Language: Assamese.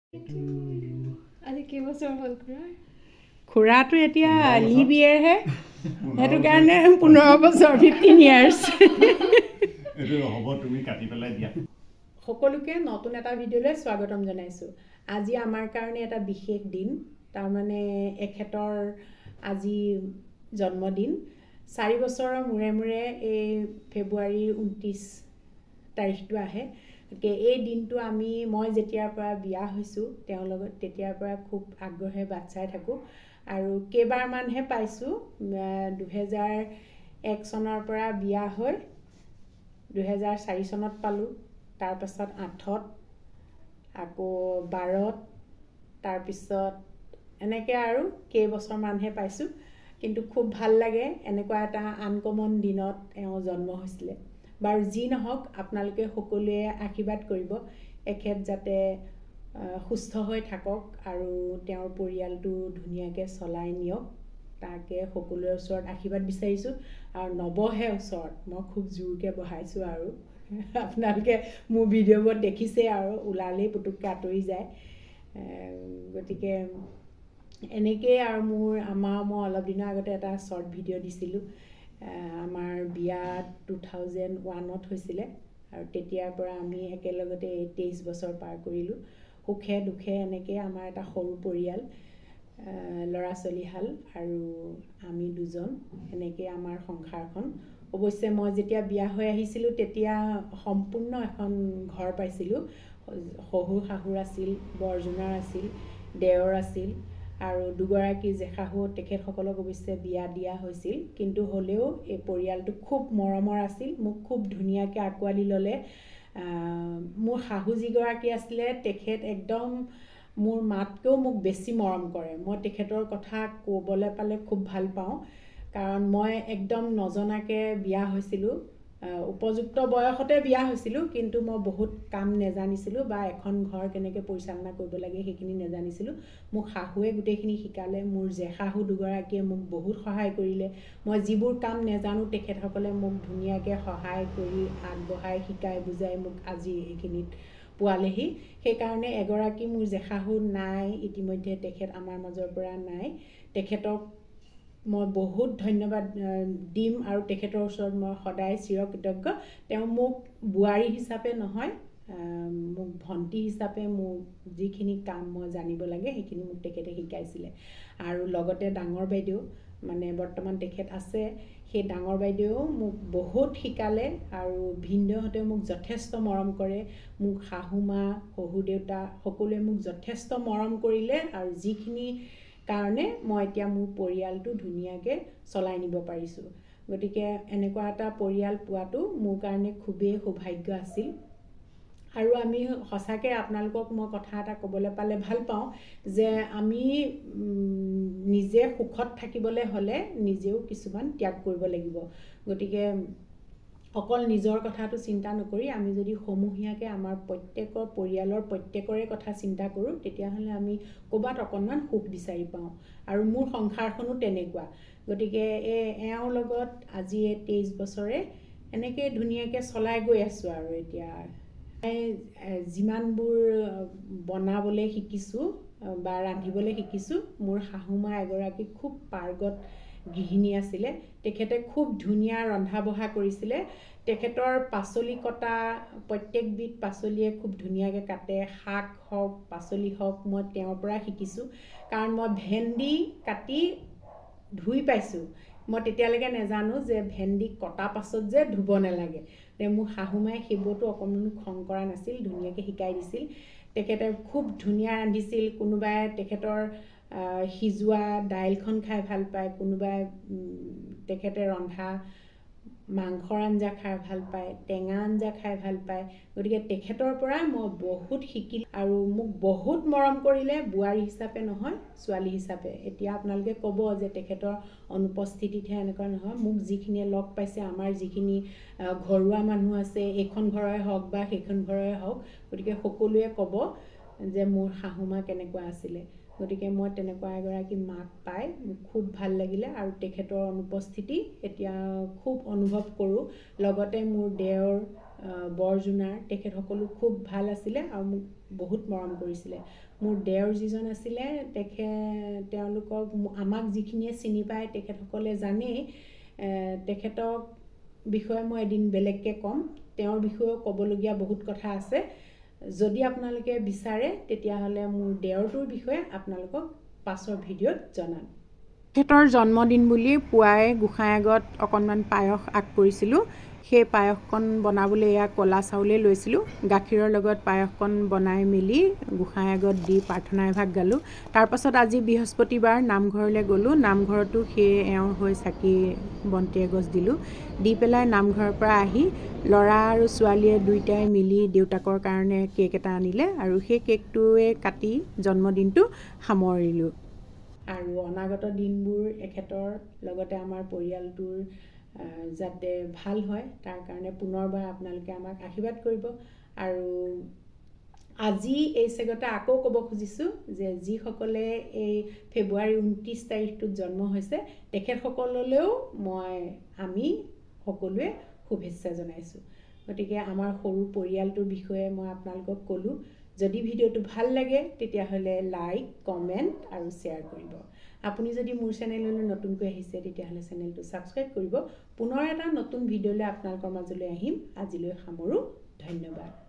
আজি কেইবছৰ হ'ল খুৰাৰ? খুৰাটো এতিয়া লিভ ইয়েৰহে, সেইটো কাৰণে 15 বছৰ 15 ইয়াৰ্ছ। সকলোকে নতুন এটা ভিডিঅ'লৈ স্বাগতম জনাইছোঁ। আজি আমাৰ কাৰণে এটা বিশেষ দিন, তাৰমানে এখেতৰ আজি জন্মদিন। 4 বছৰৰ মূৰে মূৰে এই ফেব্ৰুৱাৰী 29 তাৰিখটো আহে। গতিকে এই দিনটো মই যেতিয়াৰ পৰা বিয়া হৈছোঁ তেওঁৰ লগত তেতিয়াৰ পৰা খুব আগ্ৰহে বাট চাই থাকোঁ আৰু কেইবাৰমানহে পাইছোঁ। 2001 চনৰ পৰা বিয়া হৈ 2004 চনত পালোঁ, তাৰপাছত 8ত, আকৌ 12ত, তাৰপিছত এনেকৈ আৰু কেইবছৰমানহে পাইছোঁ। কিন্তু খুব ভাল লাগে, এনেকুৱা এটা আনকমন দিনত এওঁ জন্ম হৈছিলে। বাৰু যি নহওক, আপোনালোকে সকলোৱে আশীৰ্বাদ কৰিব এখেত যাতে সুস্থ হৈ থাকক আৰু তেওঁৰ পৰিয়ালটো ধুনীয়াকৈ চলাই নিয়ক, তাকে সকলোৰে ওচৰত আশীৰ্বাদ বিচাৰিছোঁ। আৰু নবহে ওচৰত, মই খুব জোৰকৈ বহাইছোঁ আৰু আপোনালোকে মোৰ ভিডিঅ'বোৰত দেখিছে আৰু ওলালেই পুটুককৈ আঁতৰি যায়। গতিকে এনেকেই আৰু মই অলপ দিনৰ আগতে এটা শ্বৰ্ট ভিডিঅ' দিছিলোঁ। আমাৰ বিয়া 2001ত হৈছিলে আৰু তেতিয়াৰ পৰা আমি একেলগতে 23 বছৰ পাৰ কৰিলোঁ। সুখে দুখে এনেকৈ আমাৰ এটা সৰু পৰিয়াল, ল'ৰা ছোৱালীহাল আৰু আমি দুজন, এনেকৈ আমাৰ সংসাৰখন। অৱশ্যে মই যেতিয়া বিয়া হৈ আহিছিলোঁ তেতিয়া সম্পূৰ্ণ এখন ঘৰ পাইছিলোঁ। শহুৰ শাহুৰ আছিল, বৰজনাৰ আছিল, দেওৰ আছিল আৰু দুগৰাকী জেশাহু, তেখেতসকলক অৱশ্যে বিয়া দিয়া হৈছিল। কিন্তু হ'লেও এই পৰিয়ালটো খুব মৰমৰ আছিল, মোক খুব ধুনীয়াকৈ আঁকোৱালি ল'লে। মোৰ শাহু যিগৰাকী আছিলে তেখেত একদম মোৰ মাতকৈও মোক বেছি মৰম কৰে। মই তেখেতৰ কথা ক'বলৈ পালে খুব ভাল পাওঁ, কাৰণ মই একদম নজনাকৈ বিয়া হৈছিলোঁ। উপযুক্ত বয়সতে বিয়া হৈছিলোঁ, কিন্তু মই বহুত কাম নেজানিছিলোঁ বা এখন ঘৰ কেনেকৈ পৰিচালনা কৰিব লাগে সেইখিনি নেজানিছিলোঁ। মোক শাহুৱে গোটেইখিনি শিকালে, মোৰ জেশাহু দুগৰাকীয়ে মোক বহুত সহায় কৰিলে। মই যিবোৰ কাম নেজানো তেখেতসকলে মোক ধুনীয়াকৈ সহায় কৰি আগবঢ়াই শিকাই বুজাই মোক আজি এইখিনিত পোৱালেহি। সেইকাৰণে এগৰাকী মোৰ জেশাহু নাই, ইতিমধ্যে তেখেত আমাৰ মাজৰ পৰা নাই। তেখেতক মই বহুত ধন্যবাদ দিম আৰু তেখেতৰ ওচৰত মই সদায় চিৰকৃতজ্ঞ। তেওঁ মোক বোৱাৰী হিচাপে নহয়, মোক ভণ্টি হিচাপে মোক যিখিনি কাম মই জানিব লাগে সেইখিনি মোক তেখেতে শিকাইছিলে। আৰু লগতে ডাঙৰ বাইদেউ, মানে বৰ্তমান তেখেত আছে, সেই ডাঙৰ বাইদেৱেও মোক বহুত শিকালে আৰু ভিনদেউহঁতেও মোক যথেষ্ট মৰম কৰে। মোক শাহুমা, শহুৰ দেউতা সকলোৱে মোক যথেষ্ট মৰম কৰিলে আৰু যিখিনি কাৰণে মই এতিয়া মোৰ পৰিয়ালটো ধুনীয়াকৈ চলাই নিব পাৰিছোঁ। গতিকে এনেকুৱা এটা পৰিয়াল পোৱাটো মোৰ কাৰণে খুবেই সৌভাগ্য আছিল। আৰু আমি সঁচাকৈ আপোনালোকক মই কথা এটা ক'বলৈ পালে ভাল পাওঁ যে আমি নিজে সুখত থাকিবলৈ হ'লে নিজেও কিছুমান ত্যাগ কৰিব লাগিব। গতিকে অকল নিজৰ কথাটো চিন্তা নকৰি আমি যদি সমূহীয়াকৈ আমাৰ প্ৰত্যেকৰ পৰিয়ালৰ প্ৰত্যেকৰে কথা চিন্তা কৰোঁ, তেতিয়াহ'লে আমি ক'ৰবাত অকণমান সুখ বিচাৰি পাওঁ। আৰু মোৰ সংসাৰখনো তেনেকুৱা। গতিকে এওঁৰ লগত আজি 23 বছৰে এনেকৈ ধুনীয়াকৈ চলাই গৈ আছোঁ। আৰু এতিয়া যিমানবোৰ বনাবলৈ শিকিছোঁ বা ৰান্ধিবলৈ শিকিছোঁ, মোৰ শাহুমা এগৰাকী খুব পাৰ্গত গৃহিণী আছিলে। তেখেতে খুব ধুনীয়া ৰন্ধা বঢ়া কৰিছিলে। তেখেতৰ পাচলি কটা, প্ৰত্যেকবিধ পাচলিয়ে খুব ধুনীয়াকৈ কাটে। শাক হওক, পাচলি হওক, মই তেওঁৰ পৰা শিকিছোঁ। কাৰণ মই ভেন্দি কাটি ধুই পাইছোঁ, মই তেতিয়ালৈকে নেজানো যে ভেন্দি কটা পাছত যে ধুব নালাগে। মোৰ শাহুমাই সেইবোৰতো অকণমানো খং কৰা নাছিল, ধুনীয়াকৈ শিকাই দিছিল। তেখেতে খুব ধুনীয়া ৰান্ধিছিল। কোনোবাই তেখেতৰ সিজোৱা দাইলখন খাই ভাল পায়, কোনোবাই তেখেতে ৰন্ধা মাংসৰ আঞ্জা খাই ভাল পায়, টেঙা আঞ্জা খাই ভাল পায়। গতিকে তেখেতৰ পৰা মই বহুত শিকিলোঁ আৰু মোক বহুত মৰম কৰিলে, বোৱাৰী হিচাপে নহয়, ছোৱালী হিচাপে। এতিয়া আপোনালোকে ক'ব যে তেখেতৰ অনুপস্থিতিতহে এনেকুৱা নহয়। মোক যিখিনিয়ে লগ পাইছে, আমাৰ যিখিনি ঘৰুৱা মানুহ আছে, এইখন ঘৰৰে হওক বা সেইখন ঘৰৰে হওক, গতিকে সকলোৱে ক'ব যে মোৰ শাহুমা কেনেকুৱা আছিলে। গতিকে মই তেনেকুৱা এগৰাকী মাক পাই মোক খুব ভাল লাগিলে আৰু তেখেতৰ অনুপস্থিতি এতিয়া খুব অনুভৱ কৰোঁ। লগতে মোৰ দেওৰ, বৰজনাৰ, তেখেতসকলো খুব ভাল আছিলে আৰু মোক বহুত মৰম কৰিছিলে। মোৰ দেওৰ যিজন আছিলে তেওঁলোকক আমাক যিখিনিয়ে চিনি পায় তেখেতসকলে জানেই তেখেতক বিষয়ে মই এদিন বেলেগকৈ ক'ম তেওঁৰ বিষয়েও ক'বলগীয়া বহুত কথা আছে যদি আপোনালোকে বিচাৰে তেতিয়াহ'লে মোৰ দেওৰটোৰ বিষয়ে আপোনালোকক পাছৰ ভিডিঅ'ত জনাম তেখেতৰ জন্মদিন বুলি পুৱাই গোঁসাই আগত অকণমান পায়স আগ কৰিছিলোঁ সেই পায়সকণ বনাবলৈ এয়া ক'লা চাউলে লৈছিলোঁ গাখীৰৰ লগত পায়সকণ বনাই মেলি গোঁসাই আগত দি প্ৰাৰ্থনা এভাগ গালোঁ তাৰপাছত আজি বৃহস্পতিবাৰ নামঘৰলৈ গ'লোঁ নামঘৰতো সেই এওঁৰ হৈ চাকি বন্তি এগছ দিলোঁ দি পেলাই নামঘৰৰ পৰা আহি ল'ৰা আৰু ছোৱালীয়ে দুয়োটাই মিলি দেউতাকৰ কাৰণে কেক এটা আনিলে আৰু সেই কেকটোৱে কাটি জন্মদিনটো সামৰিলোঁ আৰু অনাগত দিনবোৰ এখেতৰ লগতে আমাৰ পৰিয়ালটোৰ যাতে ভাল হয় তাৰ কাৰণে পুনৰবাৰ আপোনালোকে আমাক আশীৰ্বাদ কৰিব আৰু আজি এই চেগতে আকৌ ক'ব খুজিছোঁ যে যিসকলে এই ফেব্ৰুৱাৰী 29 তাৰিখটোত জন্ম হৈছে তেখেতসকললৈও আমি সকলোৱে শুভেচ্ছা জনাইছোঁ গতিকে আমাৰ সৰু পৰিয়ালটোৰ বিষয়ে মই আপোনালোকক ক'লোঁ যদি ভিডিঅ'টো ভাল লাগে তেতিয়াহ'লে লাইক কমেণ্ট আৰু শ্বেয়াৰ কৰিব আপুনি যদি মোৰ চেনেললৈ নতুনকৈ আহিছে তেতিয়াহ'লে চেনেলটো ছাবস্ক্ৰাইব কৰিব পুনৰ এটা নতুন ভিডিঅ'লৈ আপোনালোকৰ মাজলৈ আহিম আজিলৈ সামৰোঁ ধন্যবাদ